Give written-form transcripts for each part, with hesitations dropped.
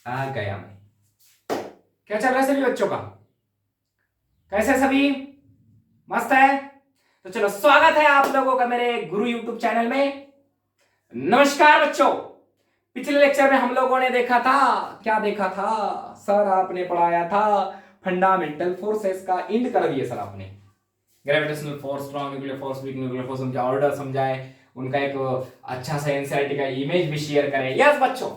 आ गया मैं। क्या चल रहा है सभी बच्चों का? कैसे सभी? मस्त है? तो चलो, स्वागत है आप लोगों का मेरे गुरु यूट्यूब चैनल में। नमस्कार बच्चों। पिछले लेक्चर में हम लोगों ने देखा था, क्या देखा था सर? आपने पढ़ाया था फंडामेंटल फोर्सेस का इंड कर दिए सर आपने। Gravitational force, strong nuclear force, weak nuclear force, उनका ऑर्डर समझाए, उनका एक अच्छा सा एनसीईआरटी का इमेज भी शेयर करें। यस बच्चों।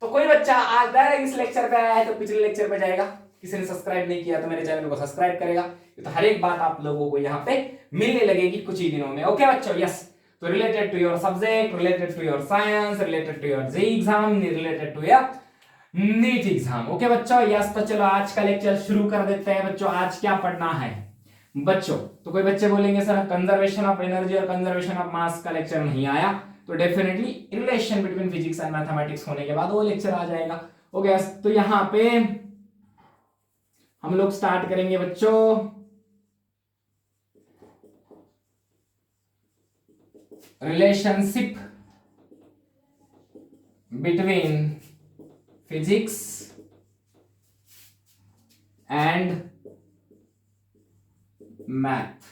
तो कोई बच्चा आज डायरेक्ट इस लेक्चर पे आया है तो पिछले लेक्चर पे जाएगा। किसी ने सब्सक्राइब नहीं किया तो मेरे चैनल को सब्सक्राइब करेगा। तो हर एक बात आप लोगों को यहाँ पे मिलने लगेगी कुछ ही दिनों में। ओके बच्चों? यस। तो related to your subject, related to your science, related to your JEE exam, related to your NEET exam. Okay बच्चों? यस। तो चलो आज का लेक्चर शुरू कर देते हैं बच्चों। आज क्या पढ़ना है बच्चों? तो कोई बच्चे बोलेंगे सर कंजर्वेशन ऑफ एनर्जी और कंजर्वेशन ऑफ मास का लेक्चर नहीं आया, तो definitely relation between physics and mathematics होने के बाद वो लेक्चर आ जाएगा। ओके, तो यहां पे हम लोग स्टार्ट करेंगे बच्चों relationship between physics and math.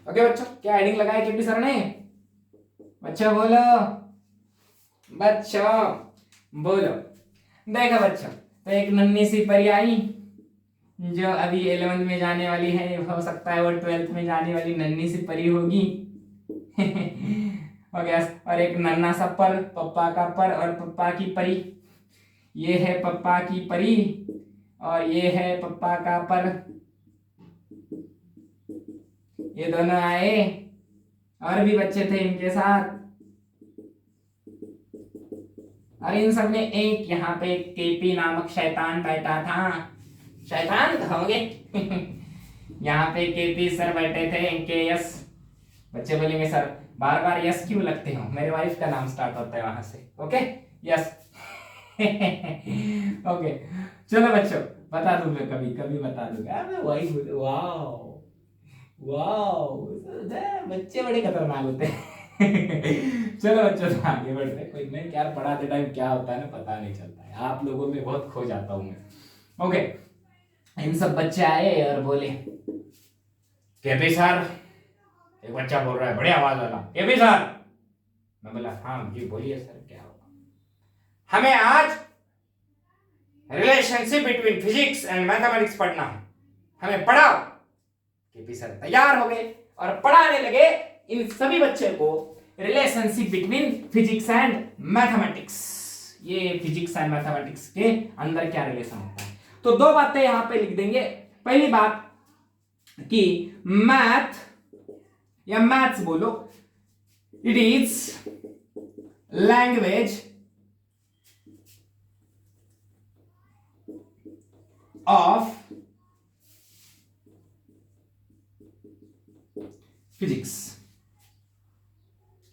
Okay बच्चों, क्या हेडिंग लगाया केपी सर ने? बच्चों बोलो, बच्चों बोलो। देखो बच्चों, तो एक नन्ही सी परी आई जो अभी 11th में जाने वाली है, हो सकता है वो 12th में जाने वाली नन्ही सी परी होगी। ओके, और एक नन्हा सा पर, पप्पा का पर और पप्पा की परी। ये है पप्पा की परी और ये है पप्पा का पर। ये दोनों आए और भी बच्चे थे इनके साथ, और इन सब ने एक यहाँ पे केपी नामक शैतान बैठा था। शैतान कहोगे? यहाँ पे केपी सर बैठे थे, के यस। बच्चे बोलेंगे सर बार बार यस क्यों लगते हो? मेरे वाइफ का नाम स्टार्ट होता है वहां से। Okay, yes. ओके, चलो बच्चों, बता दूंगा, कभी कभी बता दूंगा। वही वाओ वाओ, बच्चे बड़े खतरनाक होते हैं। चलो बच्चों, तो आगे बढ़ते हैं। कोई मैं क्या पढ़ाते टाइम क्या होता है ना, पता नहीं चलता है। आप लोगों में बहुत खो जाता हूं मैं। ओके, इन सब बच्चे आए और बोले केपी सर, एक बच्चा बोल रहा है बड़ी आवाज वाला, केपी सर। मैं बोला हाँ जी बोलिए सर, क्या होगा? हमें आज relationship between physics and mathematics पढ़ना है, हमें पढ़ाओ। केपी सर तैयार हो गए और पढ़ाने लगे इन सभी बच्चे को relationship between physics and mathematics. ये फिजिक्स एंड मैथमेटिक्स के अंदर क्या रिलेशन होता है, तो दो बातें यहां पे लिख देंगे। पहली बात कि मैथ या मैथ्स बोलो, it is language of physics.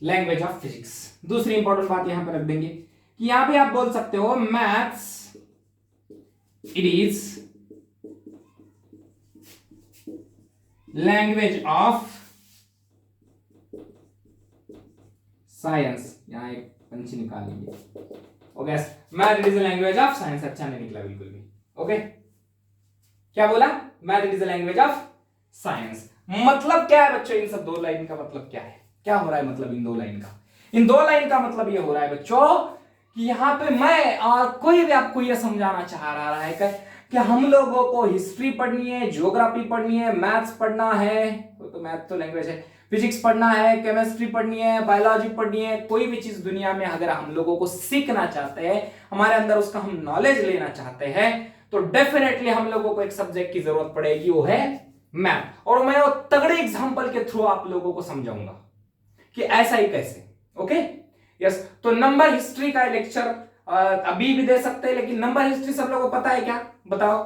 Language of physics. दूसरी इंपॉर्टेंट बात यहां पर रख देंगे कि यहां पे आप बोल सकते हो maths it is language of science. यहां एक पंछी निकाल लेंगे। Okay, math it is language of science. अच्छा नहीं निकला बिल्कुल भी। ओके, क्या बोला? Math it is language of science. मतलब क्या है बच्चों? इन सब दो लाइन का मतलब क्या है? क्या हो रहा है मतलब इन दो लाइन का? इन दो लाइन का मतलब ये हो रहा है बच्चों कि यहां पे मैं और कोई भी आपको ये समझाना चाह रहा है कि हम लोगों को हिस्ट्री पढ़नी है, ज्योग्राफी पढ़नी है, मैथ्स पढ़ना है, तो मैथ तो लैंग्वेज है, फिजिक्स पढ़ना है, केमिस्ट्री पढ़नी है, बायोलॉजी पढ़नी है, कोई भी चीज दुनिया में अगर हम लोगों को सीखना चाहते हैं, हमारे अंदर उसका हम नॉलेज लेना चाहते हैं, तो डेफिनेटली हम लोगों को एक सब्जेक्ट की जरूरत पड़ेगी, वो है मैथ। और मैं वो तगड़े एग्जांपल के थ्रू आप लोगों को समझाऊंगा कि ऐसा ही कैसे। Okay, yes. तो नंबर हिस्ट्री का लेक्चर अभी भी दे सकते हैं, लेकिन नंबर हिस्ट्री सब लोगों को पता है क्या? बताओ।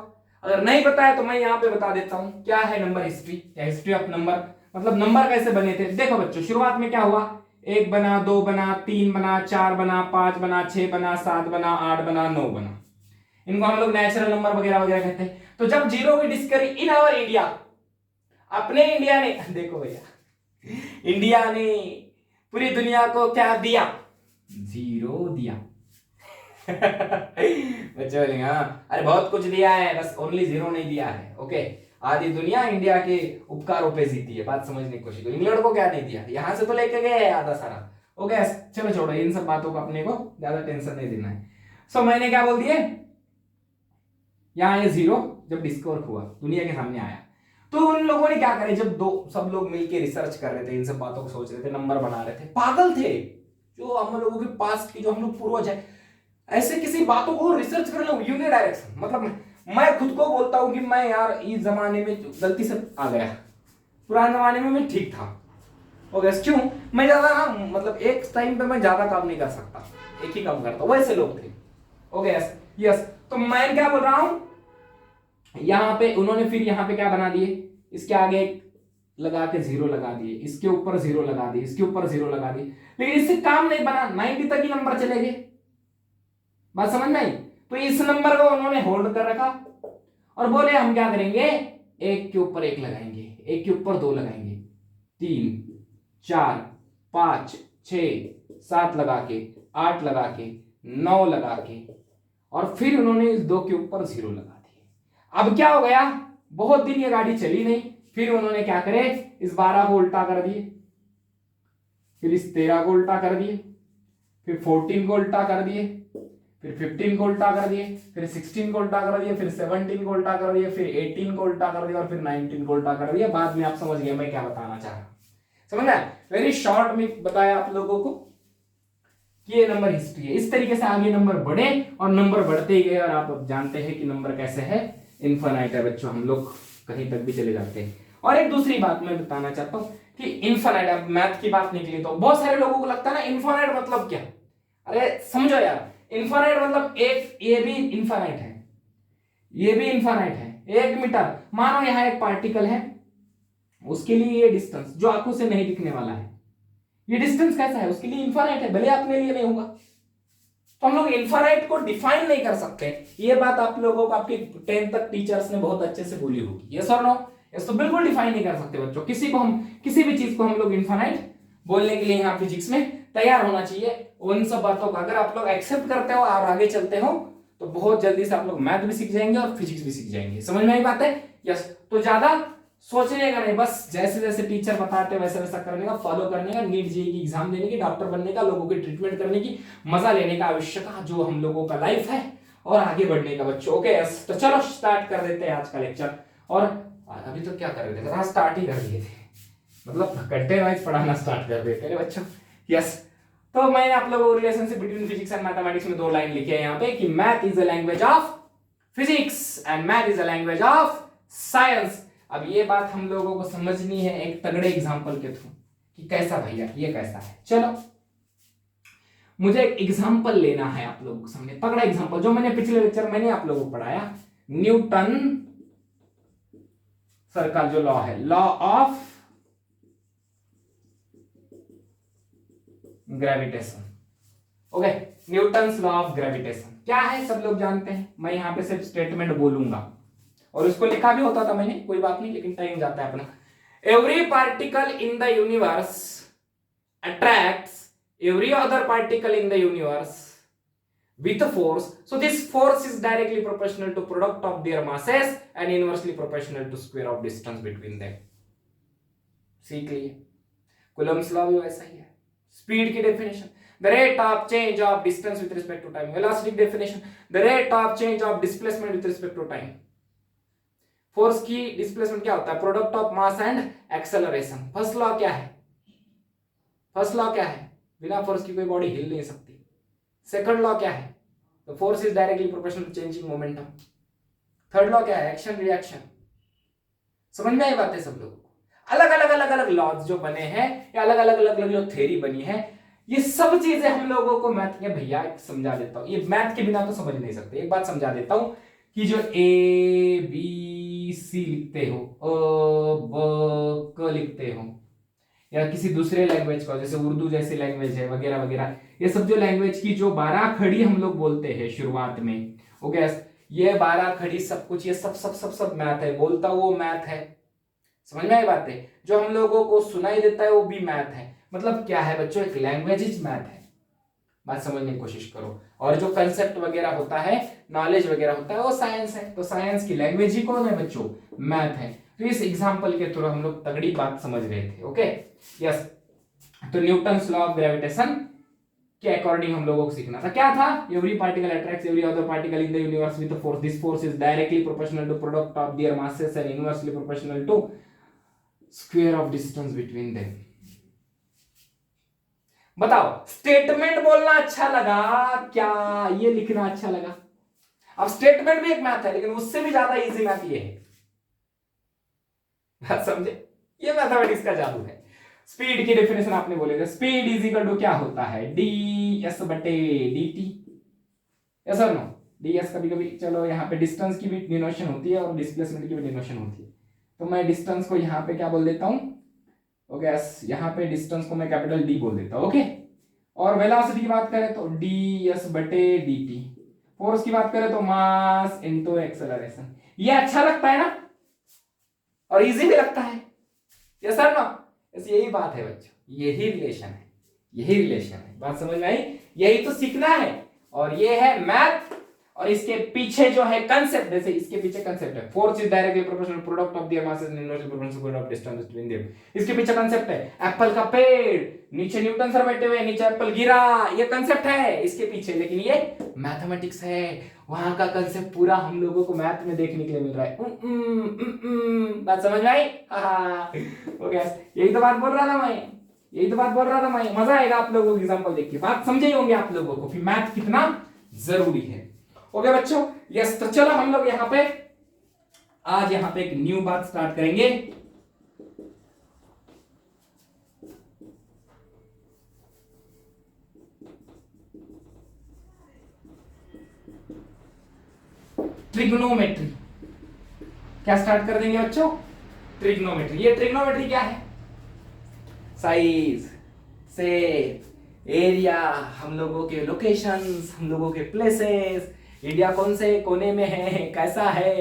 अगर नहीं पता है तो मैं यहां पे बता देता हूं क्या है नंबर हिस्ट्री या हिस्ट्री ऑफ नंबर। मतलब नंबर कैसे बने थे। देखो बच्चों, शुरुआत में क्या हुआ? 1 बना, 2 बना, 3 बना, 4 बना, 5 बना, 6 बना, 7 बना, 8 बना, 9 बना। इनको हम लोग नेचुरल नंबर वगैरह वगैरह कहते हैं। तो जब जीरो की डिस्कवरी इन आवर इंडिया, अपने इंडिया ने, देखो भैया, इंडिया ने पूरी दुनिया को क्या दिया? जीरो दिया। बच्चे बोलेंगे हाँ अरे बहुत कुछ दिया है, बस ओनली जीरो नहीं दिया है। ओके, आधी दुनिया इंडिया के उपकारों पे जीती है, बात समझने की कोशिश करो। इंग्लैंड को क्या नहीं दिया, यहां से तो लेके गए हैं आधा सारा। ओके चलो छोड़ो इन सब बातों को, अपने को ज्यादा टेंशन नहीं देना है। सो मैंने क्या बोल दिए, यहाँ ये जीरो जब डिस्कवर हुआ दुनिया के सामने आया, तो उन लोगों ने क्या करे, जब सब लोग मिलके रिसर्च कर रहे थे, इन सब बातों को सोच रहे थे, नंबर बना रहे थे, पागल थे जो हम लोगों के पास की, जो हम लोग पूर्वज है, ऐसे किसी बातों को रिसर्च कर लो यूनिडायरेक्शन। मतलब मैं खुद को बोलता हूं कि मैं यार इस जमाने में गलती से आ गया, पुराने जमाने में मैं ठीक था। ओके क्यों, मैं ज्यादा ना, मतलब एक टाइम पे मैं ज्यादा काम नहीं कर सकता, एक ही काम करता, वैसे लोग थे। ओके यस, तो मैं क्या बोल रहा हूं, यहां पे उन्होंने फिर यहां पे क्या बना दिए, इसके आगे लगा के जीरो लगा दिए, इसके ऊपर जीरो लगा दिए, इसके ऊपर जीरो लगा दिए, लेकिन इससे काम नहीं बना, 90 तक ही नंबर चले गए। बात समझ में आई? तो इस नंबर को उन्होंने होल्ड कर रखा और बोले हम क्या करेंगे, एक के ऊपर एक लगाएंगे, एक के ऊपर दो लगाएंगे, 3 4 5 6 7 लगा के, 8 लगा के, 9 लगा के, और फिर उन्होंने इस 2 के ऊपर जीरो लगा दिए। अब क्या हो गया, बहुत दिन ये गाड़ी चली नहीं, फिर उन्होंने क्या करे, इस 12 को उल्टा कर दिए, फिर इस 13 को उल्टा कर दिए, फिर 14 को उल्टा कर दिए, फिर 15 को उल्टा कर दिए, फिर 16 को उल्टा कर दिए, फिर 17 को उल्टा कर दिए, फिर 18 को उल्टा कर दिया, और फिर 19 को उल्टा कर दिया। बाद में आप समझ गए मैं क्या बताना चाह रहा हूं, समझ गए? वेरी शॉर्ट में बताया आप लोगों को कि ये नंबर हिस्ट्री है। इस तरीके से आगे नंबर बढ़े और नंबर बढ़ते ही गए, और आप अब जानते हैं कि नंबर कैसे है, इनफाइनाइट है बच्चों, हम लोग कहीं तक भी चले जाते हैं। और एक दूसरी बात मैं बताना चाहता हूं कि इनफाइनाइट, अब मैथ की बात निकली तो बहुत सारे लोगों को लगता है ना इनफाइनाइट मतलब क्या, अरे समझो यार, इनफाइनाइट मतलब एक, ये भी इनफाइनाइट है, ये भी इनफाइनाइट है। 1 मीटर, मानो यहां एक पार्टिकल है, उसके लिए ये डिस्टेंस जो आंखों से नहीं दिखने वाला है, ये डिस्टेंस कैसा है, उसके लिए इनफाइनाइट है, भले अपने लिए नहीं होगा। तो हम लोग इनफाइनाइट को डिफाइन नहीं कर सकते। ये बात आप लोगों को आपके 10th तक टीचर्स ने बहुत अच्छे से बोली होगी, यस और नो? यस, तो बिल्कुल डिफाइन नहीं कर सकते बच्चों, किसी को हम, किसी भी चीज को हम लोग इनफाइनाइट बोलने के लिए यहाँ फिजिक्स में तैयार होना चाहिए। उन सब बातों का अगर आप लोग एक्सेप्ट करते हो और आगे चलते हो तो बहुत जल्दी से आप लोग मैथ भी सीख जाएंगे और फिजिक्स भी सीख जाएंगे। समझ में आई बात है? यस, तो ज्यादा सोचने का नहीं, बस जैसे जैसे टीचर बताते हैं वैसे वैसा करने का, फॉलो करने का, नीट जेईई की एग्जाम देने की, डॉक्टर बनने का, लोगों की ट्रीटमेंट करने की, मजा लेने का, आवश्यक जो हम लोगों का लाइफ है, और आगे बढ़ने का बच्चों। ओके यस, तो चलो स्टार्ट कर देते हैं आज का लेक्चर। और अभी तो क्या कर रहे थे, स्टार्ट ही कर दिए थे, मतलब घंटे वाइज पढ़ाना स्टार्ट कर देते हैं बच्चों। यस, तो मैंने आप लोगों को relationship between physics and mathematics में 2 लाइन लिखे हैं यहाँ पे कि math is a language of physics and math is a language of science. अब ये बात हम लोगों को समझनी है एक तगड़े एग्जांपल के थ्रू कि कैसा भैया ये कैसा है। चलो मुझे एक एग्जांपल लेना है आप लोगों को सामने, तगड़ा एग्जांपल जो मैंने पिछले लेक्चर मैंने आप लोगों को पढ़ाया, न्यूटन सर का जो लॉ है, law of gravitation. Okay, Newton's law of gravitation क्या है सब लोग जानते हैं, मैं यहां पे सिर्फ स्टेटमेंट बोलूंगा और उसको लिखा भी होता था मैंने, कोई बात नहीं, लेकिन टाइम जाता है अपना। Every particle in the universe attracts every other particle in the universe with a force, so this force is directly proportional to product of their masses and inversely proportional to square of distance between them। सीख लिए, Coulomb's law भी वैसा ही है। Speed की definition, the rate of change of distance with respect to time। Velocity definition, the rate of change of displacement with respect to time। Force की displacement क्या होता है, product of mass and acceleration. First law क्या है, first law क्या है, बिना force की कोई बॉडी हिल नहीं सकती। सेकंड लॉ क्या है, the force is directly proportional to change in momentum. Third law क्या है, एक्शन रिएक्शन। समझ में आई बातें सब लोगों को? अलग अलग अलग अलग लॉज जो बने हैं या अलग अलग अलग अलग जो थ्योरी बनी है, ये सब चीजें हम लोगों को मैथ के, भैया समझा देता हूं, ये मैथ के बिना तो समझ नहीं सकते। एक बात समझा देता हूं कि जो ए बी सी लिखते हो, अ ब क लिखते हो, या किसी दूसरे लैंग्वेज का जैसे उर्दू जैसी लैंग्वेज है वगैरह वगैरह, ये सब जो लैंग्वेज की जो 12 खड़ी हम लोग बोलते हैं शुरुआत में, ओके, ये 12 खड़ी सब कुछ, ये सब सब सब सब मैथ है, बोलता वो मैथ है। समझ में आई बात है? जो हम लोगों को सुनाई देता है वो भी मैथ है। मतलब क्या है बच्चों, एक लैंग्वेज इज मैथ है। बात समझने की कोशिश करो। और जो कंसेप्ट वगैरह होता है, नॉलेज वगैरह होता है, वो साइंस है। तो साइंस की लैंग्वेज ही कौन है बच्चों? मैथ है। तो इस एग्जांपल के थ्रू हम लोग तगड़ी बात समझ रहे थे। Okay yes. तो न्यूटन्स लॉ ऑफ ग्रेविटेशन के अकॉर्डिंग हम लोगों को सीखना था। क्या था? Every particle attracts every other particle in the universe with force. This force is directly proportional to product of their masses and inversely proportional to square of distance between them. बताओ, statement बोलना अच्छा लगा क्या ये लिखना अच्छा लगा? अब स्टेटमेंट भी एक मैथ है, लेकिन उससे भी ज्यादा इजी मैथ ये है। समझे? ये मैथमेटिक्स का जादू है। स्पीड की डेफिनेशन आपने बोले थे, स्पीड इज इक्वल टू क्या होता है? डी एस बटे डी टी। यस और नो? डी एस कभी कभी चलो यहाँ पे डिस्टेंस की भी डिनोशन होती है और डिस्प्लेसमेंट की भी डिनोशन होती है। तो मैं डिस्टेंस को यहाँ पे क्या बोल देता हूँ? ओके यहाँ पे डिस्टेंस को मैं कैपिटल डी बोल देता हूँ। ओके और वेलोसिटी की बात करें तो डी एस बटे डी टी। फोर्स की बात करें तो मास इनटू एक्सेलरेशन। ये अच्छा लगता है ना, और इजी भी लगता है। यस सर ना? यही बात है बच्चों, यही रिलेशन है, यही रिलेशन है। बात समझ में आई? यही तो सीखना है। और ये है मैथ, और इसके पीछे जो है कंसेप्ट, जैसे इसके पीछे कंसेप्ट है force is directly proportional product of their masses and inversely proportional of distance between them. इसके पीछे कंसेप्ट है एप्पल का पेड़, नीचे न्यूटन सर बैठे हुए, नीचे एप्पल गिरा, ये कंसेप्ट है इसके पीछे। लेकिन ये मैथमेटिक्स है, वहां का कंसेप्ट पूरा हम लोगों को मैथ में देखने के लिए मिल रहा है। बात समझ में आई? ओके यही तो बात बोल रहा था मैं, मजा आएगा आप लोगों को एग्जांपल देख के, बात समझे होंगे आप लोगों को कि मैथ कितना जरूरी है। ओके बच्चों यस। तो चलो हम लोग यहाँ पे आज यहाँ पे एक न्यू बात स्टार्ट करेंगे। ट्रिग्नोमेट्री। क्या स्टार्ट कर देंगे बच्चों? ट्रिग्नोमेट्री। ये ट्रिग्नोमेट्री क्या है? साइज, शेप, एरिया, हम लोगों के लोकेशंस, हम लोगों के प्लेसेस, इंडिया कौन से कोने में है, कैसा है,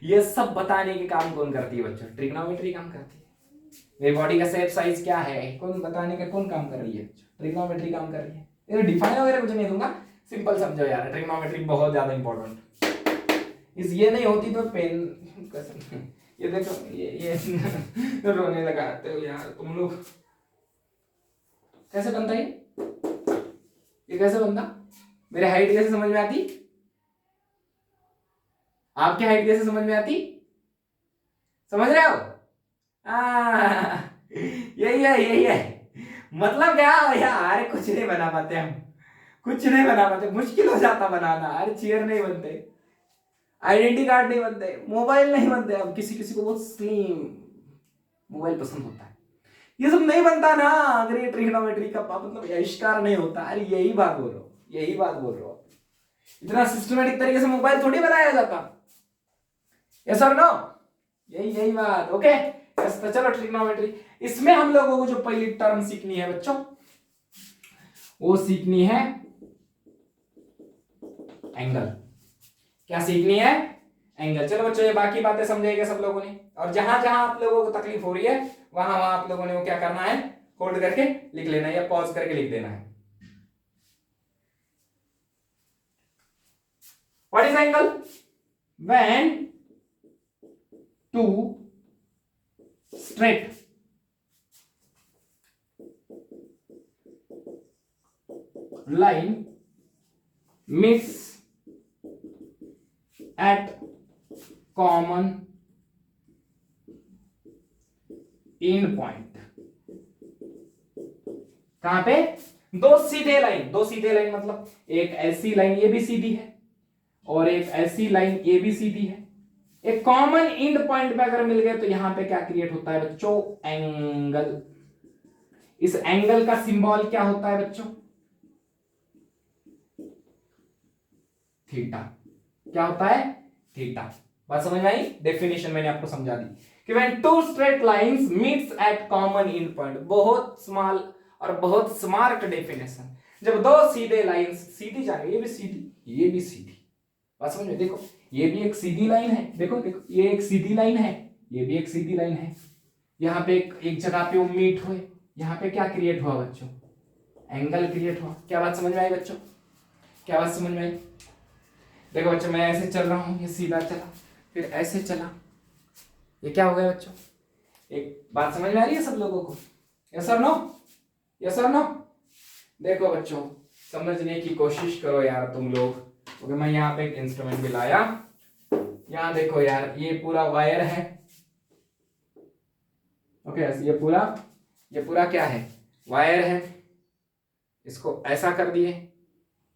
ये सब बताने के काम कौन करती है बच्चों? ट्रिग्नोमेट्री काम करती है। मेरी बॉडी का शेप साइज क्या है, कौन बताने का कौन काम कर रही है? ट्रिग्नोमेट्री काम कर रही है। ये डिफाइन वगैरह कुछ नहीं दूंगा, सिंपल समझो यार। ट्रिग्नोमेट्री बहुत ज्यादा इंपॉर्टेंट। इस ये नहीं होती तो पेन ये देखो ये रोने लगाते हो यार तुम लोग। कैसे बनता है ये कैसे बनता? मेरे हाइट कैसे समझ में आती? आपकी हाइट कैसे समझ में आती? समझ रहे हो? यही है मतलब। क्या यार कुछ नहीं बना पाते हम, कुछ नहीं बना पाते, मुश्किल हो जाता बनाना। अरे चेयर नहीं बनते, आइडेंटिटी कार्ड नहीं बनते, मोबाइल नहीं बनते। अब किसी किसी को बहुत स्लिम मोबाइल पसंद होता है, ये सब नहीं बनता ना अगर ये ट्रिग्नोमेट्री का मतलब आविष्कार नहीं होता। अरे यही बात बोल रहा हूं। इतना सिस्टमेटिक तरीके से मोबाइल थोड़ी बनाया जाता। यस और नो? यही बात। Okay yes. तो चलो ट्रिग्नोमेट्री, इसमें हम लोगों को जो पहली टर्म सीखनी है बच्चों, वो सीखनी है एंगल। क्या सीखनी है? एंगल। चलो बच्चों ये बाकी बातें समझेंगे सब लोगों ने, और जहां जहां आप लोगों को तकलीफ हो रही है वहां वहां आप लोगों ने वो क्या करना है? होल्ड करके लिख लेना है या पॉज करके लिख देना है। What is angle? When two straight line meets at common end point। कहां पे? दो सीधे लाइन मतलब एक ऐसी लाइन ये भी सीधी है और एक ऐसी लाइन ये भी सीधी है। एक कॉमन एंड पॉइंट पे अगर मिल गए तो यहां पे क्या क्रिएट होता है बच्चों? एंगल। इस एंगल का सिंबल क्या होता है बच्चों? थीटा। क्या होता है? थीटा। बात समझ में आई? डेफिनेशन मैंने आपको समझा दी कि when two straight lines meets at common end point. बहुत स्मॉल और बहुत स्मार्ट डेफिनेशन। जब दो सीधे लाइंस सीधी जा रही है, ये भी सीधी ये भी सीधी। बात समझ में? देखो ये भी एक सीधी लाइन है, देखो ये एक सीधी लाइन है, ये भी एक सीधी लाइन है। यहाँ पे एक जगह पे वो मीट हुए, यहाँ पे क्या क्रिएट हुआ बच्चों? एंगल क्रिएट हुआ। क्या बात समझ में आई बच्चों? क्या बात समझ में आई? देखो बच्चों, मैं ऐसे चल रहा हूँ, ये सीधा चला, फिर ऐसे चला, ये क्या हो गया बच्चों? एक बात समझ में आ रही है सब लोगों को? यस और नो? यस और नो? देखो बच्चों, समझने की कोशिश करो यार तुम लोग। ओके, मैं यहाँ पे एक इंस्ट्रूमेंट भी लाया। यहाँ देखो यार, ये पूरा वायर है। ओके, ये पूरा क्या है? वायर है। इसको ऐसा कर दिए,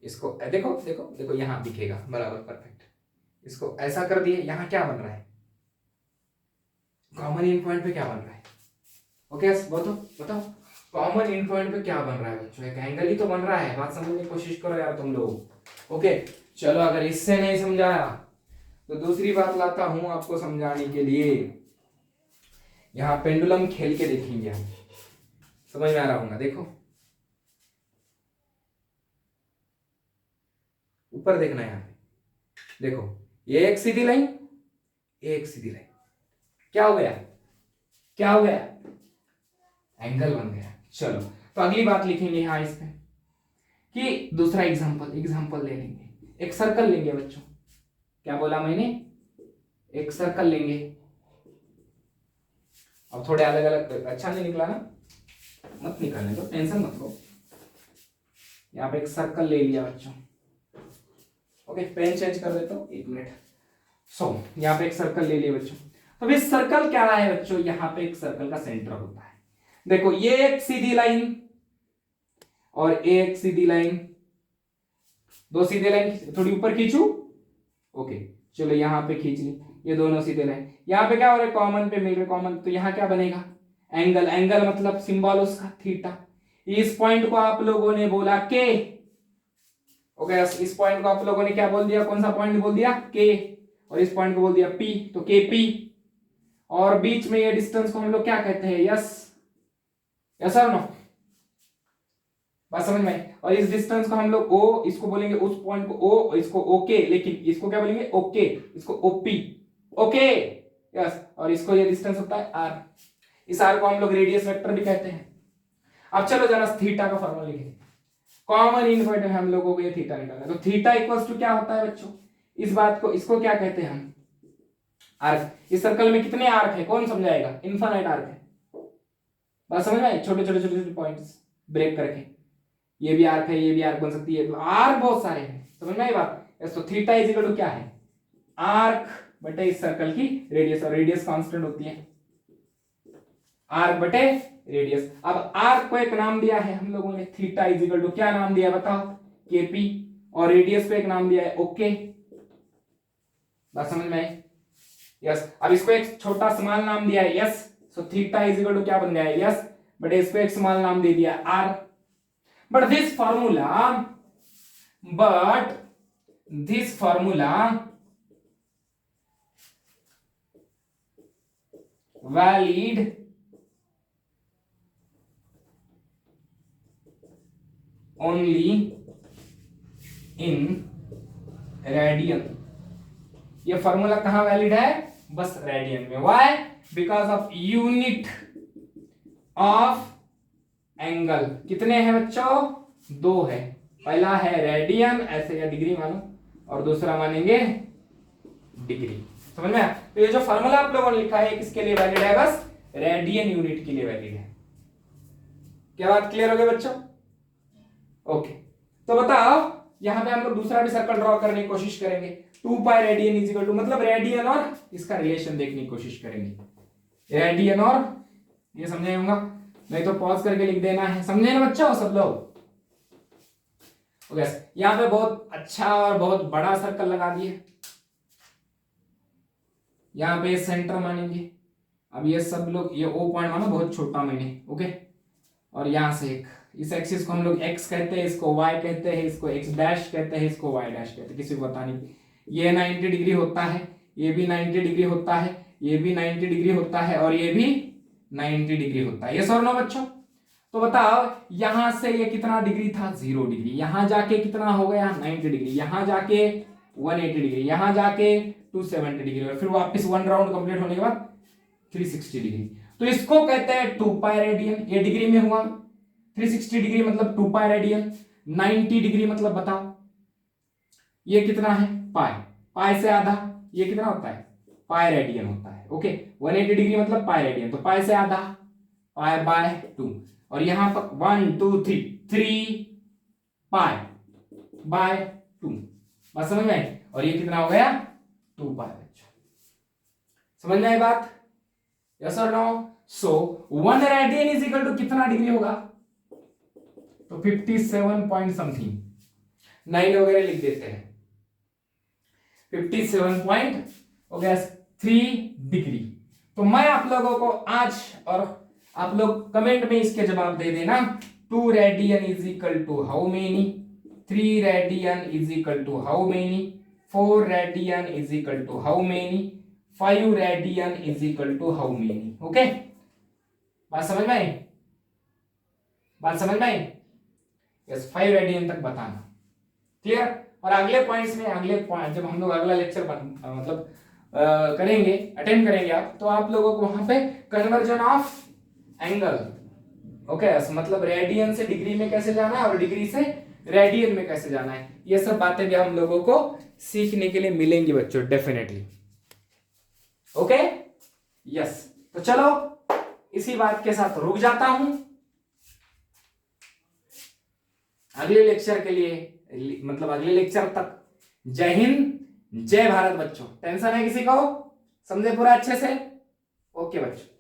इसको देखो देखो देखो, यहाँ दिखेगा बराबर परफेक्ट। इसको ऐसा कर दिए, यहाँ क्या बन रहा है? कॉमन इन पॉइंट पे क्या बन रहा है? ओके बताओ कॉमन इन पॉइंट पे क्या बन रहा है बच्चों? एक एंगल ही तो बन रहा है। बात समझने की कोशिश करो यार तुम लोग। ओके चलो, अगर इससे नहीं समझाया तो दूसरी बात लाता हूं आपको समझाने के लिए। यहां पेंडुलम खेल के देखेंगे हम, समझ में आ रहा होगा। देखो ऊपर देखना, यहां पे देखो, ये एक सीधी लाइन, एक सीधी लाइन, क्या हो गया? क्या हो गया? एंगल बन गया। चलो, तो अगली बात लिखेंगे यहां इस पे कि दूसरा एग्जांपल ले लेंगे। एक सर्कल लेंगे बच्चों। क्या बोला मैंने? एक सर्कल लेंगे। अब थोड़े अलग अलग, अच्छा नहीं निकला ना? मत निकालने दो, टेंशन मत लो। यहाँ पे एक सर्कल ले लिया बच्चों। ओके, पेन चेंज कर देता हूँ, 1 मिनट। यहाँ पे एक सर्कल ले लिया बच्चों। तो ये सर्कल क्या है बच्चों? यहाँ पे एक सर्कल का सेंटर होता है। देखो, ये एक सीधी लाइन और एक सीधी लाइन, दो सीधे लाइन थोड़ी ऊपर खींचू। ओके चलो, यहाँ पे खींच ली, ये दोनों सीधे लाइन। यहाँ पे क्या हो रहा है? कॉमन पे मिल रहे, कॉमन। तो यहाँ क्या बनेगा? एंगल। एंगल मतलब सिंबल उसका थीटा। इस पॉइंट को आप लोगों ने बोला के। ओके, इस पॉइंट को आप लोगों ने क्या बोल दिया? कौन सा पॉइंट बोल दिया? के। और इस पॉइंट को बोल दिया पी, तो के पी। और बीच में ये डिस्टेंस को हम लोग क्या कहते हैं? यस। यस और नो? बात समझ में आई? और इस डिस्टेंस को हम लोग ओ, इसको बोलेंगे उस पॉइंट को ओ, इसको ओके, लेकिन इसको क्या बोलेंगे? ओके, इसको ओपी। Okay yes. और इसको ये डिस्टेंस होता है आर। इस आर को हम लोग रेडियस वेक्टर भी कहते हैं। अब चलो जरा थीटा का फॉर्मूला लिखें। कॉमन इन पॉइंट में हम लोगों को ये थीटा निकालना है। तो थीटा इक्वल्स टू क्या होता है बच्चों? इस बात को, इसको क्या कहते हैं हम? आर्क। इस सर्कल में कितने आर्क है? कौन समझाएगा? इनफाइनाइट आर्क है। बात समझ में आई? छोटे छोटे छोटे छोटे पॉइंट्स ब्रेक करके, ये भी आर्क है, ये भी आर्क बन सकती है। आर्क बहुत सारे हैं, समझ में आई बात? तो थीटा इज इक्वल टू क्या है? आर्क बटे इस सर्कल की रेडियस, और रेडियस कांस्टेंट होती है आर्क बटे रेडियस। अब आर्क को एक नाम दिया है हम लोगों ने, थीटा इज इक्वल टू क्या नाम दिया बताओ? केपी। और रेडियस को एक नाम दिया है ओके। बात समझ में आई? यस। अब इसको एक छोटा स्मॉल नाम दिया है yes. So theta is equal to क्या बन गया है? यस। बटे इसको एक स्मॉल नाम दे दिया r. But this formula valid only in radian. ये फॉर्मूला कहां वैलिड है? बस रेडियन में। Why? Because of unit of angle. कितने हैं बच्चों? 2 है। पहला है रेडियन, ऐसे या डिग्री मानो, और दूसरा मानेंगे डिग्री। समझ में आया? तो ये जो फॉर्मूला आप लोगों ने लिखा है किसके लिए वैलिड है? बस रेडियन यूनिट के लिए वैलिड है। क्या बात क्लियर हो गई बच्चों? ओके, तो बताओ, यहां पे हम लोग दूसरा भी सर्कल ड्रॉ करने की कोशिश करेंगे। 2 pi radian is equal to, मतलब रेडियन और इसका रिलेशन देखने की कोशिश करेंगे। रेडियन और ये समझे होगा, नहीं तो पॉज करके लिख देना है। समझे ना बच्चों सब लोग? ओके, यहां पे बहुत अच्छा और बहुत बड़ा सर्कल लगा दिए। यहां पे सेंटर मानेंगे। अब ये सब लोग, ये ओ पॉइंट मानो बहुत छोटा मैंने। ओके, और यहां से एक, इस एक्सिस को हम लोग एक्स कहते हैं, इसको वाई कहते हैं, इसको एक्स डैश कहते हैं, इसको वाई डैश कहते हैं, किसी को पता नहीं। ये 90 डिग्री होता है, ये भी 90 डिग्री होता है, ये भी 90 डिग्री होता है, और ये भी 90 डिग्री होता है। ये सर नो बच्चों? तो बताओ, यहां से ये कितना डिग्री था? 0 डिग्री। यहां जाके कितना हो गया? 90 डिग्री। यहां जाके 180 डिग्री, यहां जाके 270 डिग्री, और फिर वापस 1 राउंड कंप्लीट होने के बाद 360 डिग्री। तो इसको कहते हैं 2 पाई रेडियन। ये डिग्री में हुआ। 360 डिग्री मतलब 2 पाई रेडियन, 90 डिग्री मतलब बताओ ये कितना है, पाई, पाई से आधा ये कितना होता है, पाई रेडियन होता है। ओके 180 डिग्री मतलब पाई रेडियन, तो पाई से आधा पाई बाय 2, और यहां पर 1 2 3 पाई बाय 2, बात समझ में आई, और ये कितना हो गया 2 पाई बच्चों, समझ में आई बात, यस और no. So 1 radian is equal to कितना डिग्री होगा, तो 57 पॉइंट समथिंग, 9 वगैरह लिख देते हैं, 57.3 डिग्री। तो मैं आप लोगों को आज, और आप लोग कमेंट में इसके जवाब दे देना, 2 radian is equal to how many, 3 radian is equal to how many, 4 radian is equal to how many, 5 radian is equal to how many. Okay बात समझ में आई, बात समझ में आई, यस 5 रेडियन तक बताना, क्लियर। और अगले पॉइंट्स में, अगले पॉइंट जब हम लोग अगला लेक्चर मतलब करेंगे, अटेंड करेंगे आप, तो आप लोगों को वहां पे कन्वर्जन ऑफ एंगल, ओके मतलब रेडियन से डिग्री में कैसे जाना है और डिग्री से रेडियन में कैसे जाना है, ये सब बातें भी हम लोगों को सीखने के लिए मिलेंगी बच्चों, डेफिनेटली। ओके यस, तो चलो इसी बात के साथ रुक जाता हूं, अगले लेक्चर के लिए, मतलब अगले लेक्चर तक जय हिंद जय भारत बच्चों। टेंशन है किसी को, समझे पूरा अच्छे से, ओके बच्चों।